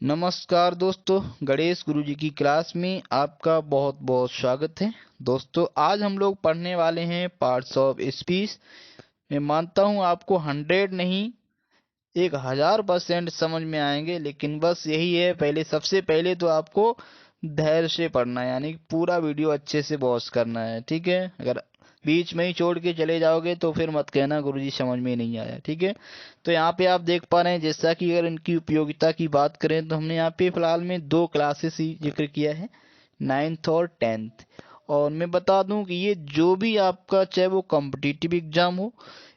नमस्कार दोस्तों, गणेश गुरुजी की क्लास में आपका बहुत बहुत स्वागत है। दोस्तों, आज हम लोग पढ़ने वाले हैं पार्ट्स ऑफ स्पीच। मैं मानता हूं आपको 100 नहीं 1000% समझ में आएंगे, लेकिन बस यही है, सबसे पहले तो आपको धैर्य से पढ़ना है, यानी पूरा वीडियो अच्छे से वॉच करना है। ठीक है, अगर बीच में ही छोड़ के चले जाओगे तो फिर मत कहना गुरुजी समझ में नहीं आया। ठीक है, तो यहाँ पे आप देख पा रहे हैं, जैसा कि अगर इनकी उपयोगिता की बात करें तो हमने यहाँ पे फिलहाल में 2 क्लासेस ही जिक्र किया है, 9th और 10th। और मैं बता दूं कि ये जो भी आपका, चाहे वो कॉम्पिटिटिव एग्जाम हो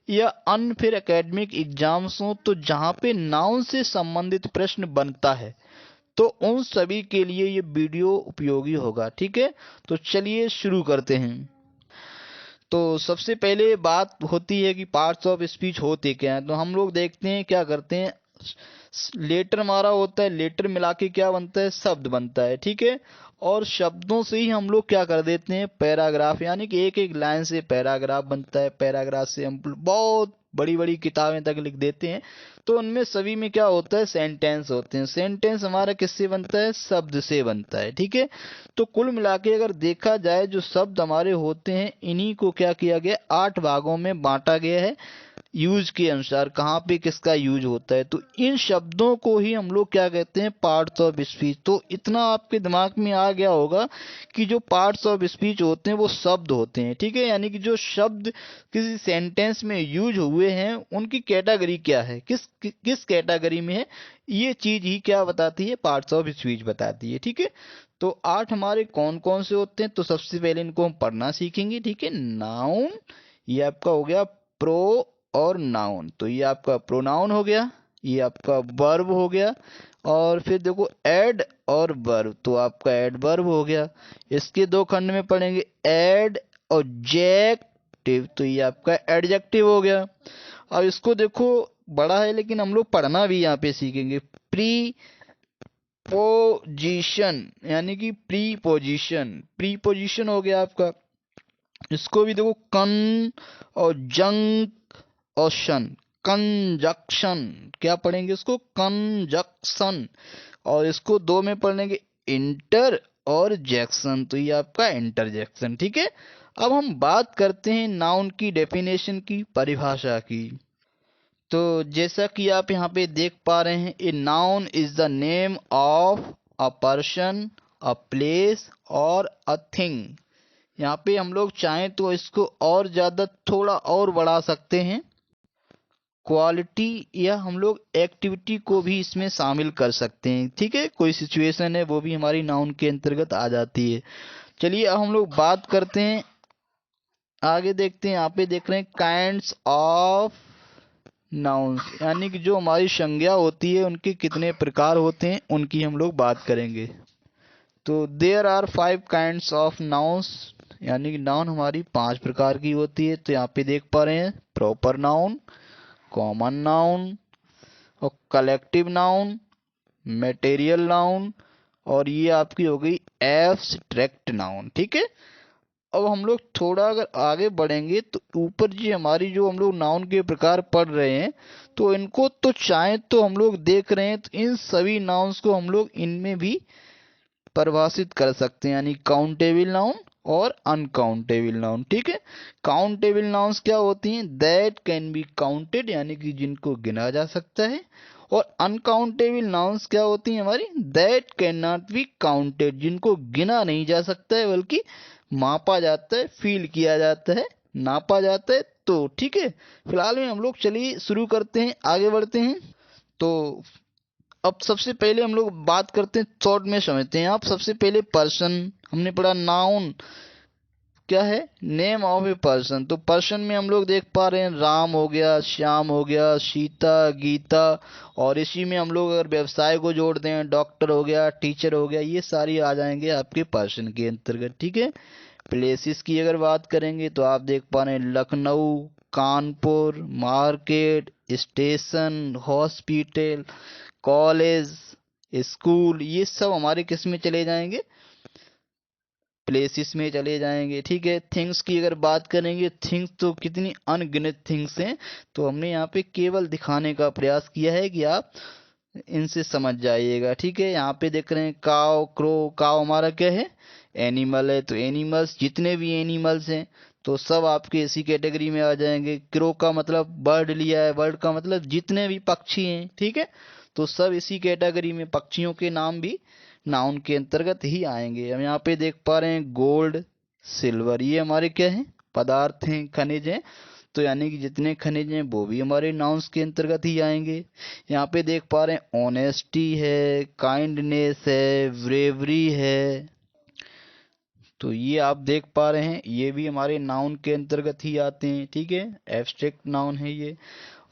या अन्य फिर एकेडमिक एग्जाम्स हो, तो जहाँ पे नाउन से संबंधित प्रश्न बनता है तो उन सभी के लिए ये वीडियो उपयोगी होगा। ठीक है, तो चलिए शुरू करते हैं। तो सबसे पहले बात होती है कि पार्ट्स ऑफ स्पीच होते क्या हैं। तो हम लोग देखते हैं क्या करते हैं, लेटर मारा होता है, लेटर मिला के क्या बनता है, शब्द बनता है। ठीक है, और शब्दों से ही हम लोग क्या कर देते हैं, पैराग्राफ, यानी कि एक एक लाइन से पैराग्राफ बनता है। पैराग्राफ से हम बहुत बड़ी बड़ी किताबें तक लिख देते हैं। तो उनमें सभी में क्या होता है, सेंटेंस होते हैं। सेंटेंस हमारा किससे बनता है, शब्द से बनता है। ठीक है, तो कुल मिला के अगर देखा जाए, जो शब्द हमारे होते हैं, इन्हीं को क्या किया गया, 8 भागों में बांटा गया है, यूज के अनुसार, कहाँ पे किसका यूज होता है। तो इन शब्दों को ही हम लोग क्या कहते हैं, पार्ट्स ऑफ स्पीच। तो इतना आपके दिमाग में आ गया होगा कि जो पार्ट्स ऑफ स्पीच होते हैं वो शब्द होते हैं। ठीक है, यानी कि जो शब्द किसी सेंटेंस में यूज हुए हैं उनकी कैटेगरी क्या है, किस किस कैटेगरी में है, ये चीज ही क्या बताती है, पार्ट्स ऑफ स्पीच बताती है। ठीक है, तो 8 हमारे कौन कौन से होते हैं, तो सबसे पहले इनको हम पढ़ना सीखेंगे। ठीक है, नाउन, ये आपका हो गया प्रो और नाउन, तो ये आपका प्रोनाउन हो गया, ये आपका वर्ब हो गया। और फिर देखो एड और वर्ब, तो आपका एडवर्ब हो गया। इसके 2 खंड में पढ़ेंगे, एड और जेक्टिव, तो ये आपका एडजेक्टिव हो गया। अब इसको देखो, बड़ा है लेकिन हम लोग पढ़ना भी यहाँ पे सीखेंगे। प्री पोजिशन, यानी कि प्री पोजिशन, प्री पोजिशन हो गया आपका। इसको भी देखो, कन और जंक और शन, कंजक्शन, क्या पढ़ेंगे इसको, कंजक्शन। और इसको 2 में पढ़ेंगे, इंटर और जैक्सन, तो ये आपका इंटरजेक्शन। ठीक है, अब हम बात करते हैं नाउन की डेफिनेशन की, परिभाषा की। तो जैसा कि आप यहाँ पे देख पा रहे हैं, a noun is the name of a person, a place और अ थिंग। यहाँ पे हम लोग चाहें तो इसको और ज्यादा थोड़ा और बढ़ा सकते हैं, क्वालिटी या हम लोग एक्टिविटी को भी इसमें शामिल कर सकते हैं। ठीक है, कोई सिचुएशन है वो भी हमारी नाउन के अंतर्गत आ जाती है। चलिए अब हम लोग बात करते हैं, आगे देखते हैं। यहाँ पे देख रहे हैं काइंड्स ऑफ नाउन्स, यानी कि जो हमारी संज्ञा होती है उनके कितने प्रकार होते हैं, उनकी हम लोग बात करेंगे। तो there are 5 kinds of nouns, यानी कि नाउन हमारी 5 प्रकार की होती है। तो यहाँ पे देख पा रहे हैं, प्रॉपर नाउन, कॉमन नाउन और कलेक्टिव नाउन, मटेरियल नाउन, और ये आपकी हो गई एब्स्ट्रैक्ट नाउन। ठीक है, अब हम लोग थोड़ा अगर आगे बढ़ेंगे तो ऊपर जी हमारी जो हम लोग नाउन के प्रकार पढ़ रहे हैं, तो इनको तो चाहे तो हम लोग देख रहे हैं, तो इन सभी नाउन्स को हम लोग इनमें भी परिभाषित कर सकते हैं, यानी काउंटेबल नाउन और अनकाउंटेबल नाउन। ठीक है, काउंटेबल नाउन्स क्या होती हैं, दैट कैन बी काउंटेड, यानी कि जिनको गिना जा सकता है। और अनकाउंटेबल नाउन्स क्या होती हैं हमारी, that can not be counted, जिनको गिना नहीं जा सकता है बल्कि मापा जाता है, फील किया जाता है, नापा जाता है। तो ठीक है, फिलहाल में हम लोग चलिए शुरू करते हैं, आगे बढ़ते हैं। तो अब सबसे पहले हम लोग बात करते हैं, शॉर्ट में समझते हैं। आप सबसे पहले पर्सन हमने पढ़ा, नाउन क्या है, नेम ऑफ ए पर्सन। तो पर्सन में हम लोग देख पा रहे हैं, राम हो गया, श्याम हो गया, सीता, गीता। और इसी में हम लोग अगर व्यवसाय को जोड़ दें, डॉक्टर हो गया, टीचर हो गया, ये सारी आ जाएंगे आपके पर्सन के अंतर्गत। ठीक है, प्लेसेस की अगर बात करेंगे तो आप देख पा रहे हैं, Lucknow, Kanpur, market, station, hospital, college, school, ये सब हमारे किस में चले जाएंगे, प्लेसेस में चले जाएंगे। ठीक है, थिंग्स की अगर बात करेंगे, थिंग्स तो कितनी अनगिनत थिंग्स हैं, तो हमने यहाँ पे केवल दिखाने का प्रयास किया है कि आप इनसे समझ जाइएगा, ठीक है। यहाँ पे देख रहे हैं काव, क्रो, काव हमारा क्या है, एनिमल है, तो एनिमल्स जितने भी एनिमल्स हैं तो सब आपके इसी कैटेगरी में आ जाएंगे। क्रो का मतलब बर्ड लिया है, बर्ड का मतलब जितने भी पक्षी हैं, ठीक है, तो सब इसी कैटेगरी में, पक्षियों के नाम भी नाउन के अंतर्गत ही आएंगे। हम यहाँ पे देख पा रहे हैं गोल्ड, सिल्वर, ये हमारे क्या है, पदार्थ हैं, खनिज हैं, तो यानी कि जितने खनिज हैं वो भी हमारे नाउन्स के अंतर्गत ही आएंगे। यहाँ पे देख पा रहे हैं ऑनेस्टी है, काइंडनेस है, ब्रेवरी है, तो ये आप देख पा रहे हैं ये भी हमारे नाउन के अंतर्गत ही आते हैं, ठीक है, एब्स्ट्रैक्ट नाउन है ये।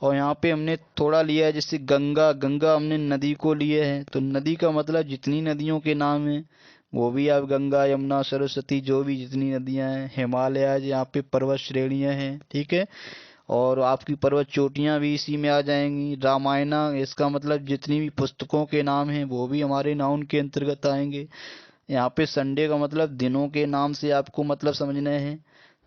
और यहाँ पे हमने थोड़ा लिया है जैसे गंगा, गंगा हमने नदी को लिए है, तो नदी का मतलब जितनी नदियों के नाम हैं वो भी आप गंगा, यमुना, सरस्वती, जो भी जितनी नदियां हैं, हिमालय, यहाँ पे पर्वत श्रेणियां हैं, ठीक है, और आपकी पर्वत चोटियां भी इसी में आ जाएंगी। रामायणा, इसका मतलब जितनी भी पुस्तकों के नाम हैं वो भी हमारे नाउन के अंतर्गत आएंगे। यहाँ पे संडे का मतलब दिनों के नाम से आपको मतलब समझना है,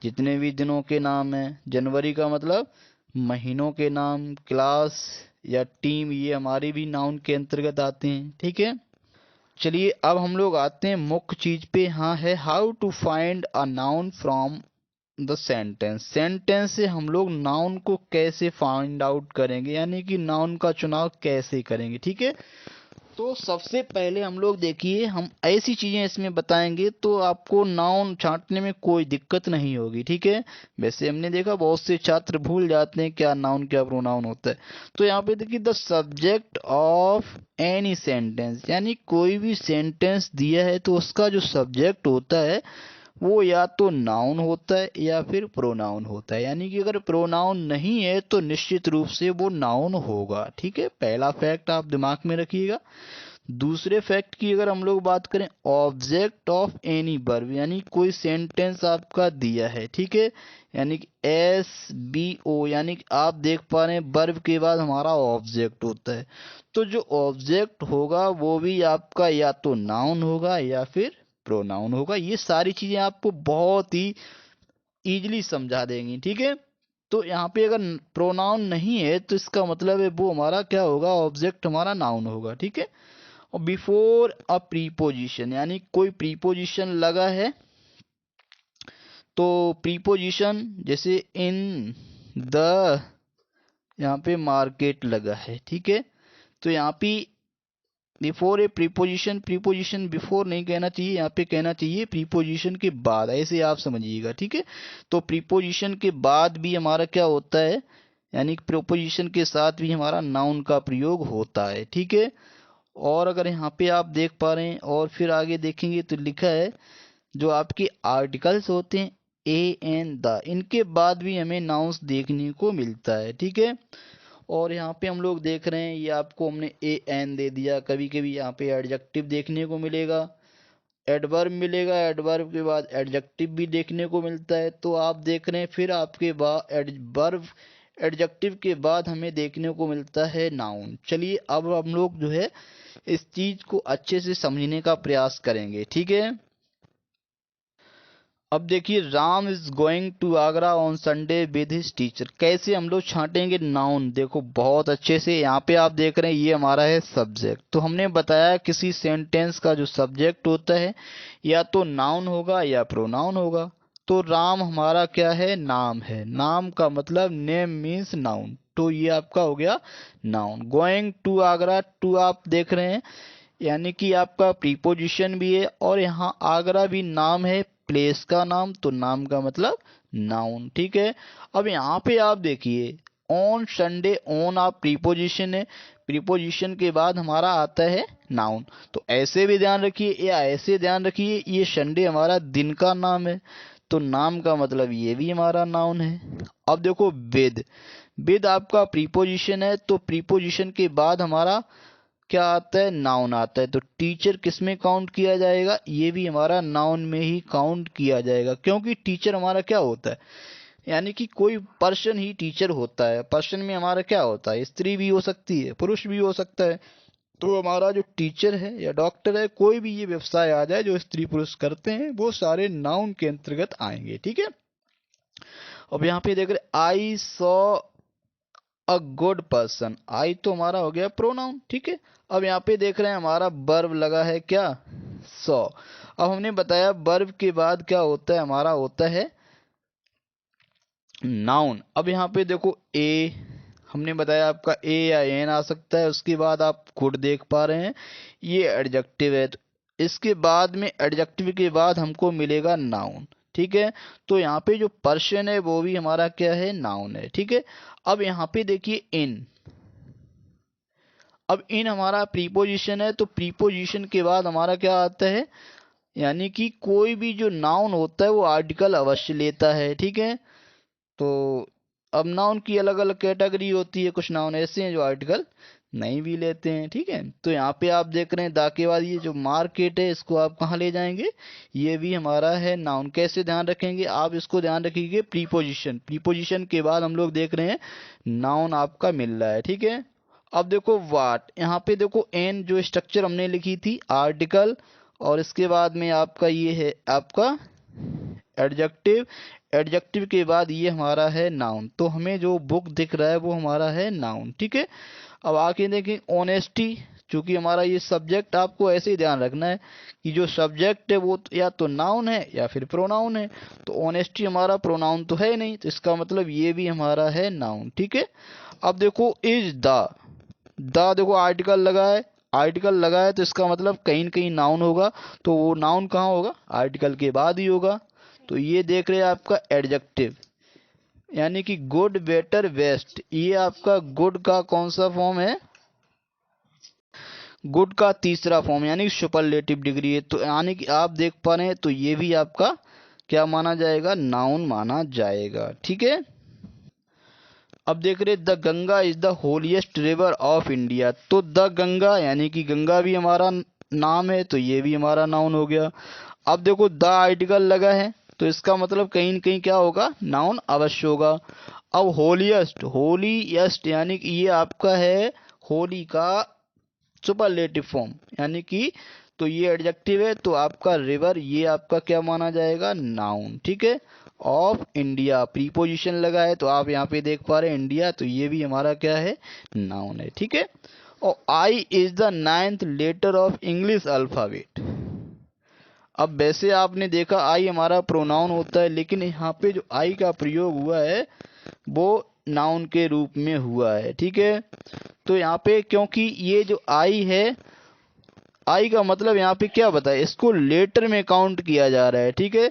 जितने भी दिनों के नाम हैं। जनवरी का मतलब महीनों के नाम। क्लास या टीम, ये हमारे भी नाउन के अंतर्गत आते हैं, ठीक है। चलिए अब हम लोग आते हैं मुख्य चीज पे, हाँ है how to find a noun from the sentence. Sentence से हम लोग नाउन को कैसे फाइंड आउट करेंगे, यानी कि नाउन का चुनाव कैसे करेंगे, ठीक है। तो सबसे पहले हम लोग देखिए, हम ऐसी चीजें इसमें बताएंगे तो आपको नाउन छांटने में कोई दिक्कत नहीं होगी, ठीक है। वैसे हमने देखा बहुत से छात्र भूल जाते हैं क्या नाउन क्या प्रोनाउन होता है। तो यहाँ पे देखिए the subject of any sentence, यानी कोई भी सेंटेंस दिया है तो उसका जो सब्जेक्ट होता है वो या तो नाउन होता है या फिर प्रोनाउन होता है। यानी कि अगर प्रोनाउन नहीं है तो निश्चित रूप से वो नाउन होगा, ठीक है। पहला फैक्ट आप दिमाग में रखिएगा। दूसरे फैक्ट की अगर हम लोग बात करें, ऑब्जेक्ट ऑफ एनी वर्ब, यानी कोई सेंटेंस आपका दिया है, ठीक है, यानी कि SBO, यानी कि आप देख पा रहे हैं वर्ब के बाद हमारा ऑब्जेक्ट होता है, तो जो ऑब्जेक्ट होगा वो भी आपका या तो नाउन होगा या फिर प्रोनाउन होगा। ये सारी चीजें आपको बहुत ही इजीली समझा देंगी, ठीक है। तो यहाँ पे अगर प्रोनाउन नहीं है तो इसका मतलब है वो हमारा क्या होगा, ऑब्जेक्ट हमारा नाउन होगा, ठीक है। और बिफोर अ प्रीपोजिशन, यानी कोई प्रीपोजिशन लगा है, तो प्रीपोजिशन जैसे इन द, यहाँ पे मार्केट लगा है, ठीक है, तो यहाँ पे before A preposition, preposition before नहीं कहना चाहिए, यहाँ पे कहना चाहिए प्रीपोजिशन के बाद, ऐसे आप समझिएगा, ठीक है। तो प्रीपोजिशन के बाद भी हमारा क्या होता है, यानी प्रीपोजिशन के साथ भी हमारा नाउन का प्रयोग होता है, ठीक है। और अगर यहाँ पे आप देख पा रहे हैं और फिर आगे देखेंगे तो लिखा है जो आपके आर्टिकल्स होते हैं ए एंड द, इनके बाद भी हमें नाउन्स देखने को मिलता है, ठीक है। और यहाँ पे हम लोग देख रहे हैं ये आपको हमने ए एन दे दिया, कभी कभी यहाँ पे एडजेक्टिव देखने को मिलेगा, एडवर्ब मिलेगा, एडवर्ब के बाद एडजेक्टिव भी देखने को मिलता है, तो आप देख रहे हैं फिर आपके बाद एडवर्ब, एडजेक्टिव के बाद हमें देखने को मिलता है नाउन। चलिए अब हम लोग जो है इस चीज को अच्छे से समझने का प्रयास करेंगे, ठीक है। अब देखिए Ram is going to Agra on Sunday with his teacher, कैसे हम लोग छांटेंगे नाउन, देखो बहुत अच्छे से। यहाँ पे आप देख रहे हैं ये हमारा है सब्जेक्ट, तो हमने बताया किसी सेंटेंस का जो सब्जेक्ट होता है या तो नाउन होगा या प्रोनाउन होगा। तो राम हमारा क्या है, नाम है, नाम का मतलब नेम मीन्स नाउन, तो ये आपका हो गया noun. Going to Agra, to आप देख रहे हैं यानी कि आपका प्रीपोजिशन भी है, और यहाँ आगरा भी नाम है, प्लेस का नाम, तो नाम का मतलब नाउन, ठीक है। अब यहाँ पे आप देखिए ऑन संडे, ऑन आप प्रीपोजिशन है, प्रीपोजिशन के बाद हमारा आता है नाउन, तो ऐसे भी ध्यान रखिए या ऐसे ध्यान रखिए, ये संडे हमारा दिन का नाम है, तो नाम का मतलब ये भी हमारा नाउन है। अब देखो विद, विद आपका प्रीपोजिशन है, तो प्रीपोजिशन के बाद हमारा क्या आता है, नाउन आता है, तो टीचर किस में काउंट किया जाएगा, ये भी हमारा नाउन में ही काउंट किया जाएगा, क्योंकि टीचर हमारा क्या होता है, यानी कि कोई पर्सन ही टीचर होता है। पर्सन में हमारा क्या होता है, स्त्री भी हो सकती है, पुरुष भी हो सकता है, तो हमारा जो टीचर है या डॉक्टर है, कोई भी ये व्यवसाय आ जाए जो स्त्री पुरुष करते हैं, वो सारे नाउन के अंतर्गत आएंगे, ठीक है। अब यहाँ पे देख रहे I saw a good person. I तो हमारा हो गया प्रोनाउन, ठीक है। अब यहाँ पे देख रहे हैं हमारा वर्ब लगा है क्या, सॉ। अब हमने बताया वर्ब के बाद क्या होता है, हमारा होता है नाउन। अब यहाँ पे देखो ए, हमने बताया आपका ए या एन आ सकता है, उसके बाद आप गुड देख पा रहे हैं ये एडजेक्टिव है, तो इसके बाद में एडजेक्टिव के बाद हमको मिलेगा नाउन, ठीक है। तो यहाँ पे जो पर्सन है वो भी हमारा क्या है, नाउन है, ठीक है। अब यहाँ पे देखिए इन, अब इन हमारा प्रीपोजिशन है, तो प्रीपोजिशन के बाद हमारा क्या आता है, यानी कि कोई भी जो नाउन होता है वो आर्टिकल अवश्य लेता है, ठीक है। तो अब नाउन की अलग अलग कैटेगरी होती है, कुछ नाउन ऐसे हैं जो आर्टिकल नहीं भी लेते हैं, ठीक है। तो यहाँ पे आप देख रहे हैं दा के बाद ये जो मार्केट है इसको आप कहाँ ले जाएंगे, ये भी हमारा है नाउन। कैसे ध्यान रखेंगे आप, इसको ध्यान रखिए प्रीपोजिशन, प्रीपोजिशन के बाद हम लोग देख रहे हैं नाउन आपका मिल रहा है, ठीक है। अब देखो वाट, यहाँ पे देखो एन जो स्ट्रक्चर हमने लिखी थी आर्टिकल, और इसके बाद में आपका ये है आपका एडजेक्टिव, एडजेक्टिव के बाद ये हमारा है नाउन। तो हमें जो बुक दिख रहा है वो हमारा है नाउन, ठीक है। अब आके देखें ऑनेस्टी, चूंकि हमारा ये सब्जेक्ट, आपको ऐसे ही ध्यान रखना है कि जो सब्जेक्ट है वो या तो नाउन है या फिर प्रोनाउन है। तो ऑनेस्टी हमारा प्रोनाउन तो है नहीं, तो इसका मतलब ये भी हमारा है नाउन, ठीक है। अब देखो इज द देखो आर्टिकल लगा है, आर्टिकल लगा है तो इसका मतलब कहीं न कहीं नाउन होगा, तो वो नाउन कहाँ होगा, आर्टिकल के बाद ही होगा। तो ये देख रहे हैं आपका एडजेक्टिव, यानी कि गुड बेटर बेस्ट, ये आपका गुड का कौन सा फॉर्म है, गुड का तीसरा फॉर्म, यानी सुपरलेटिव डिग्री है। तो यानी कि आप देख पा रहे हैं, तो ये भी आपका क्या माना जाएगा, नाउन माना जाएगा, ठीक है। अब देख रहे the Ganga is the holiest river of India, तो द गंगा यानी कि गंगा भी हमारा नाम है, तो ये भी हमारा नाउन हो गया। अब देखो द आर्टिकल लगा है, तो इसका मतलब कहीं न कहीं क्या होगा, नाउन अवश्य होगा। अब होलीएस्ट, होलीएस्ट यानी कि ये आपका है होली का सुपरलेटिव फॉर्म, यानी कि तो ये एडजेक्टिव है, तो आपका रिवर ये आपका क्या माना जाएगा, नाउन, ठीक है। ऑफ इंडिया प्रीपोजिशन लगा है, तो आप यहाँ पे देख पा रहे हैं इंडिया, तो ये भी हमारा क्या है, नाउन है, ठीक है। और I is the 9th letter of English alphabet. अब वैसे आपने देखा आई हमारा प्रोनाउन होता है, लेकिन यहाँ पे जो आई का प्रयोग हुआ है वो नाउन के रूप में हुआ है, ठीक है। तो यहाँ पे क्योंकि ये जो आई है, आई का मतलब यहाँ पे क्या बताए, इसको लेटर में काउंट किया जा रहा है, ठीक है।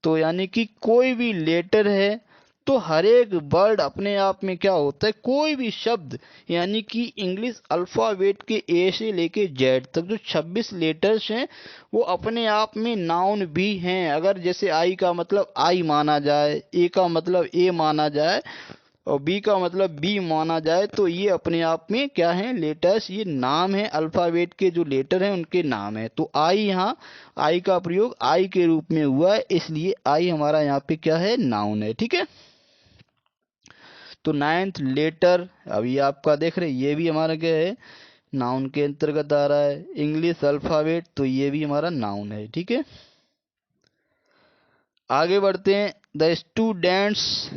तो यानी कि कोई भी लेटर है, तो हर एक वर्ड अपने आप में क्या होता है, कोई भी शब्द, यानी कि इंग्लिश अल्फाबेट के ए से लेके जेड तक जो 26 लेटर्स हैं वो अपने आप में नाउन भी हैं। अगर जैसे आई का मतलब आई माना जाए, ए का मतलब ए माना जाए, और बी का मतलब बी माना जाए, तो ये अपने आप में क्या है, लेटर्स, ये नाम है, अल्फाबेट के जो लेटर हैं उनके नाम है। तो आई, यहाँ आई का प्रयोग आई के रूप में हुआ है, इसलिए आई हमारा यहाँ पे क्या है, नाउन है, ठीक है। तो 9th लेटर, अभी आपका देख रहे ये भी हमारा क्या है, नाउन के अंतर्गत आ रहा है। इंग्लिश अल्फाबेट, तो ये भी हमारा नाउन है, ठीक है। आगे बढ़ते हैं, द स्टूडेंट्स,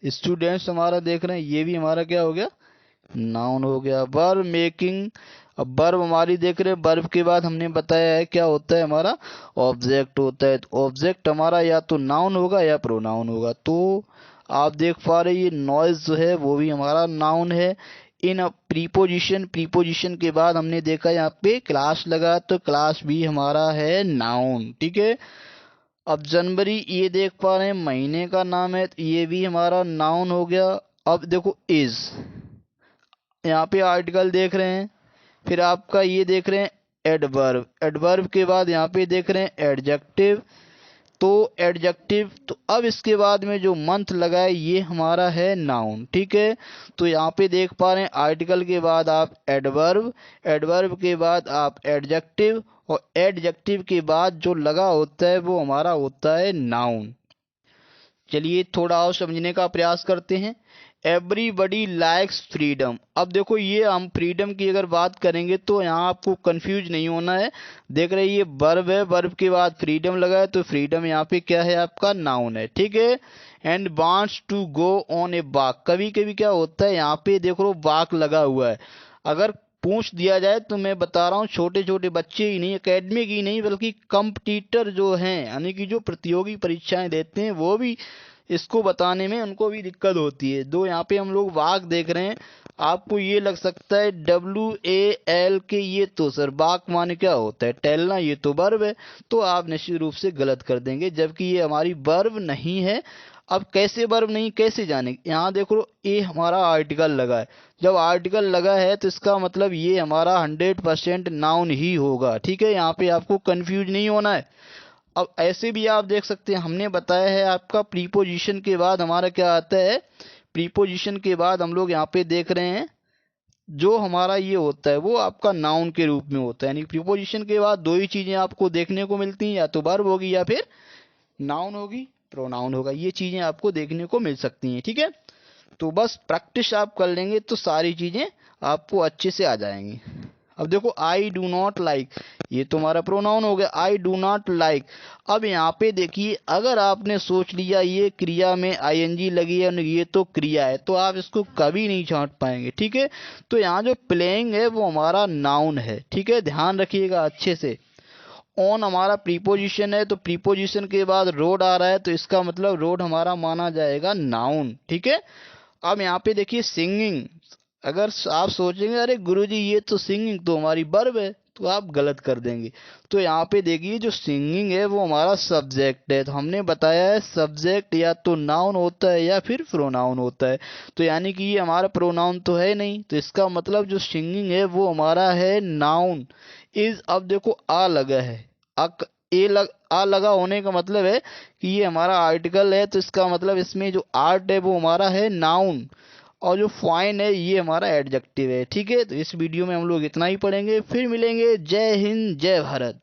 स्टूडेंट्स हमारा देख रहे हैं ये भी हमारा क्या हो गया, नाउन हो गया। वर्ब मेकिंग, अब वर्ब हमारी देख रहे हैं, वर्ब के बाद हमने बताया है क्या होता है, हमारा ऑब्जेक्ट होता है। तो ऑब्जेक्ट हमारा या तो नाउन होगा या प्रोनाउन होगा। तो आप देख पा रहे ये नॉइज जो है वो भी हमारा नाउन है। इन प्रीपोजिशन, प्रीपोजिशन के बाद हमने देखा यहाँ पे क्लास लगा, तो क्लास भी हमारा है नाउन, ठीक है। अब जनवरी ये देख पा रहे हैं महीने का नाम है, तो ये भी हमारा नाउन हो गया। अब देखो इज, यहाँ पे आर्टिकल देख रहे हैं, फिर आपका ये देख रहे हैं एडवर्ब, एडवर्ब के बाद यहाँ पे देख रहे हैं एडजेक्टिव, तो एडजेक्टिव, तो अब इसके बाद में जो मंथ लगा है ये हमारा है नाउन, ठीक है। तो यहाँ पे देख पा रहे हैं आर्टिकल के बाद आप एडवर्ब, एडवर्ब के बाद आप एडजेक्टिव, और एडजेक्टिव के बाद जो लगा होता है वो हमारा होता है नाउन। चलिए थोड़ा और समझने का प्रयास करते हैं। एवरीबडी लाइक्स फ्रीडम, अब देखो ये हम फ्रीडम की अगर बात करेंगे तो यहाँ आपको कंफ्यूज नहीं होना है। देख रहे ये वर्ब है, वर्ब के बाद फ्रीडम लगा है, तो फ्रीडम यहाँ पे क्या है, आपका नाउन है, ठीक है। And wants to go on a walk. कभी कभी क्या होता है, यहाँ पे देखो वॉक लगा हुआ है, अगर पूछ दिया जाए तो मैं बता रहा हूँ छोटे छोटे बच्चे ही नहीं, एकेडमिक ही नहीं, बल्कि कंपटीटर जो हैं, यानी कि जो प्रतियोगी परीक्षाएं देते हैं, वो भी इसको बताने में उनको भी दिक्कत होती है। दो यहाँ पे हम लोग वाक देख रहे हैं, आपको ये लग सकता है WAL के, ये तो सर वाक माने क्या होता है, टहलना, ये तो वर्ब है, तो आप निश्चित रूप से गलत कर देंगे, जबकि ये हमारी वर्ब नहीं है। अब कैसे वर्ब नहीं, कैसे जाने, यहाँ देखो ये हमारा आर्टिकल लगा है, जब आर्टिकल लगा है तो इसका मतलब ये हमारा 100% नाउन ही होगा। ठीक है, यहाँ पे आपको कंफ्यूज नहीं होना है। अब ऐसे भी आप देख सकते हैं, हमने बताया है आपका प्रीपोजिशन के बाद हमारा क्या आता है, प्रीपोजिशन के बाद हम लोग यहाँ पे देख रहे हैं जो हमारा ये होता है वो आपका नाउन के रूप में होता है। यानी प्रीपोजिशन के बाद दो ही चीजें आपको देखने को मिलती हैं, या तो वर्ब होगी या फिर नाउन होगी, प्रोनाउन होगा, ये चीजें आपको देखने को मिल सकती हैं। ठीक है, तो बस प्रैक्टिस आप कर लेंगे तो सारी चीजें आपको अच्छे से आ जाएंगी। अब देखो आई डू नॉट लाइक, ये तुम्हारा प्रोनाउन हो गया, आई डू नॉट लाइक। अब यहाँ पे देखिए, अगर आपने सोच लिया ये क्रिया में ING लगी है और ये तो क्रिया है, तो आप इसको कभी नहीं छांट पाएंगे। ठीक है, तो यहाँ जो प्लेइंग है वो हमारा नाउन है। ठीक है, ध्यान रखिएगा अच्छे से। ऑन हमारा प्रीपोजिशन है, तो प्रीपोजिशन के बाद रोड आ रहा है, तो इसका मतलब रोड हमारा माना जाएगा नाउन। ठीक है, अब यहाँ पे देखिए सिंगिंग, अगर आप सोचेंगे अरे गुरुजी ये तो सिंगिंग तो हमारी वर्ब है, तो आप गलत कर देंगे। तो यहाँ पे देखिए जो सिंगिंग है वो हमारा सब्जेक्ट है, तो हमने बताया है सब्जेक्ट या तो नाउन होता है या फिर प्रोनाउन होता है, तो यानी कि ये हमारा प्रोनाउन तो है नहीं, तो इसका मतलब जो सिंगिंग है वो हमारा है नाउन। इज, अब देखो आ लगा है, आ लगा होने का मतलब है कि ये हमारा आर्टिकल है, तो इसका मतलब इसमें जो आर्ट है वो हमारा है नाउन, और जो फाइन है ये हमारा एडजेक्टिव है। ठीक है, तो इस वीडियो में हम लोग इतना ही पढ़ेंगे, फिर मिलेंगे। जय हिंद, जय भारत।